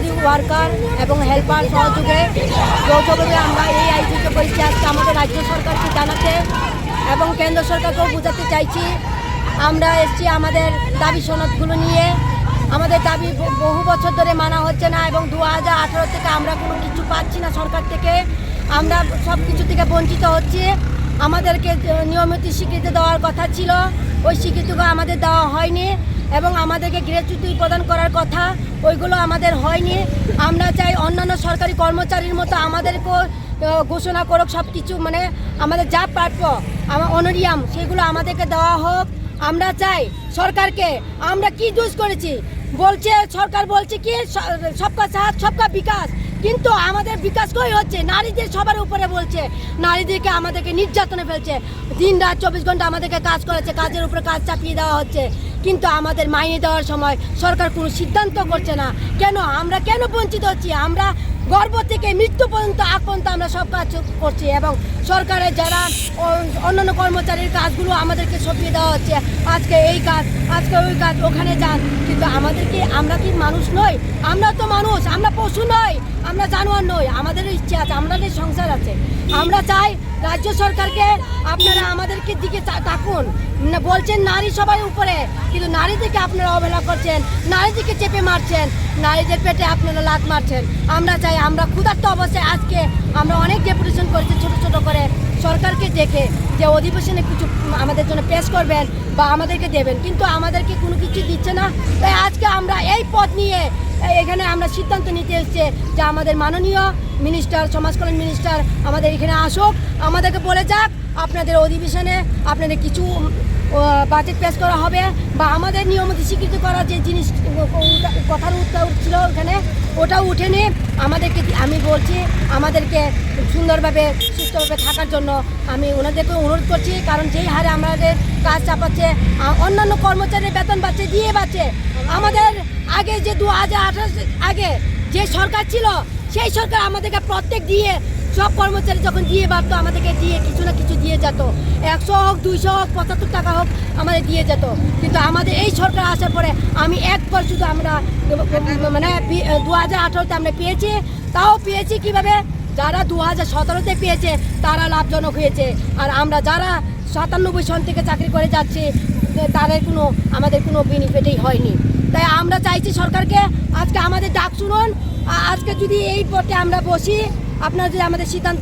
Anganwadi worker এবং helper সহযোগে যৌথভাবে আমরা এই আয়োজিত করেছি আজকে আমাদের রাজ্য সরকারকে জানাতে এবং কেন্দ্র সরকারকেও বোঝাতে চাইছি। আমরা এসেছি আমাদের দাবি সনদগুলো নিয়ে। আমাদের দাবি বহু বছর ধরে মানা হচ্ছে না এবং 2018 থেকে আমরা কোনো কিছু পাচ্ছি না সরকার থেকে। আমরা সব কিছু থেকে বঞ্চিত হচ্ছি। আমাদেরকে নিয়মিত স্বীকৃতি দেওয়ার কথা ছিল, ওই স্বীকৃতিগুলো আমাদের দেওয়া হয়নি এবং আমাদেরকে গ্র্যাচুইটি প্রদান করার কথা, ওইগুলো আমাদের হয়নি। আমরা চাই অন্যান্য সরকারি কর্মচারীর মতো আমাদেরকেও ঘোষণা করুক সব কিছু, মানে আমাদের যা প্রাপ্য আমার অনারিয়াম সেগুলো আমাদেরকে দেওয়া হোক। আমরা চাই সরকারকে, আমরা কি দোষ করেছি বলছে সরকার, বলছে কি সবকা সাথ সবকা বিকাশ, কিন্তু আমাদের বিকাশ কই হচ্ছে? নারীদের সবার উপরে বলছে, নারীদেরকে আমাদেরকে নির্যাতনে ফেলছে, দিন রাত 24 ঘন্টা আমাদেরকে কাজ করেছে, কাজের উপরে কাজ চাপিয়ে দেওয়া হচ্ছে, কিন্তু আমাদের মাইনে দেওয়ার সময় সরকার কোনো সিদ্ধান্ত করছে না। কেন আমরা কেন বঞ্চিত হচ্ছি? আমরা গর্ভ থেকে মৃত্যু পর্যন্ত আগ পর্যন্ত আমরা সব কাজ করছি এবং সরকারের যারা অন্যান্য কর্মচারীর কাজগুলো আমাদেরকে সঁপিয়ে দেওয়া হচ্ছে, আজকে এই কাজ, আজকে ওই কাজ, ওখানে যান, কিন্তু আমাদেরকে, আমরা কি মানুষ নই? আমরা তো মানুষ, আমরা পশু নই, আমরা জানোয়ার নই, আমাদেরও ইচ্ছে আছে, আমাদের সংসার আছে। আমরা চাই রাজ্য সরকারকে আপনারা আমাদেরকে দিকে তাকুন। বলছেন নারী সবার উপরে, কিন্তু নারীদেরকে আপনারা অবহেলা করছেন, নারীদেরকে চেপে মারছেন, নারীদের পেটে আপনারা লাথ মারছেন। আমরা চাই, আমরা ক্ষুধার্ত অবস্থায় আজকে আমরা অনেক ডেপুটেশন করেছি ছোট ছোট করে, সরকারকে দেখে যে অধিবেশনে কিছু আমাদের জন্য পেশ করবেন বা আমাদেরকে দেবেন, কিন্তু আমাদেরকে কোনো কিছু দিচ্ছে না। তাই আজকে আমরা এই পদ নিয়ে এখানে আমরা সিদ্ধান্ত নিতে এসেছি যে আমাদের মাননীয় মিনিস্টার, সমাজ কল্যাণ মিনিস্টার আমাদের এখানে আসুক, আমাদেরকে বলে যাক আপনাদের অধিবেশনে আপনাদের কিছু বাজেট পেশ করা হবে বা আমাদের নিয়মিত স্বীকৃতি করার যে জিনিস কথার উত্তর ছিল ওখানে, ওটাও উঠেনি। আমাদেরকে, আমি বলছি আমাদেরকে সুন্দরভাবে সুস্থভাবে থাকার জন্য আমি ওনাদেরকে অনুরোধ করছি, কারণ যেই হারে আমাদের কাজ চাপাচ্ছে, অন্যান্য কর্মচারীর বেতন বাড়ছে, দিয়ে বাড়ছে। আমাদের আগে যে 2018 আগে যে সরকার ছিল সেই সরকার আমাদেরকে প্রত্যেক দিয়ে সব কর্মচারী যখন দিয়ে বাড়তো আমাদেরকে দিয়ে কিছু না কিছু দিয়ে যেত, 100 হোক 200 হোক 75 টাকা হোক আমাদের দিয়ে যেত। কিন্তু আমাদের এই সরকার আসার পরে আমি একবার শুধু আমরা মানে 2018-তে আমরা পেয়েছি, তাও পেয়েছি কিভাবে? যারা 2017-তে পেয়েছে তারা লাভজনক হয়েছে, আর আমরা যারা 97 সন থেকে চাকরি করে যাচ্ছি তাদের আমাদের কোনো বেনিফিটই হয়নি। তাই আমরা চাইছি সরকারকে আজকে আমাদের ডাক শুনুন। আজকে যদি এই পথে আমরা বসি, আপনারা যদি আমাদের সিদ্ধান্ত